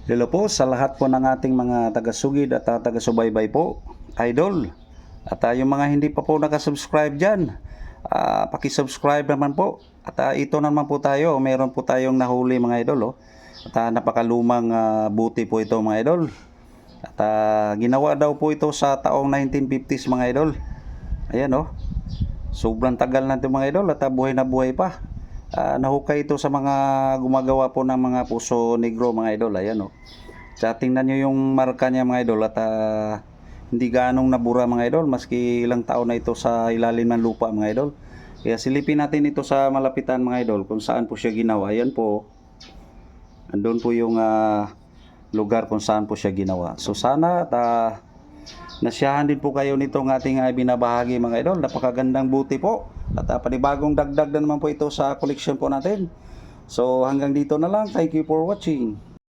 Hello po sa lahat po ng ating mga taga-sugid at taga-subaybay po, idol. At yung mga hindi pa po nakasubscribe dyan, paki-subscribe naman po. At ito naman po tayo, meron po tayong nahuli mga idol. Oh. At napakalumang buti po ito mga idol. At ginawa daw po ito sa taong 1950s mga idol. Ayan oh. Sobrang tagal na ito mga idol at buhay na buhay pa. Nahukay ito sa mga gumagawa po ng mga puso negro mga idol. Ayan oh. Sa tingnan nyo yung marka niya mga idol at hindi ganong nabura mga idol maski ilang taon na ito sa ilalim ng lupa mga idol. Kaya silipin natin ito sa malapitan mga idol kung saan po siya ginawa. Ayan po. Andun po yung lugar kung saan po siya ginawa. So sana at nasiyahan din po kayo nitong ating binabahagi mga idol. Napakagandang buti po. At panibagong dagdag na naman po ito sa collection po natin. So hanggang dito na lang. Thank you for watching.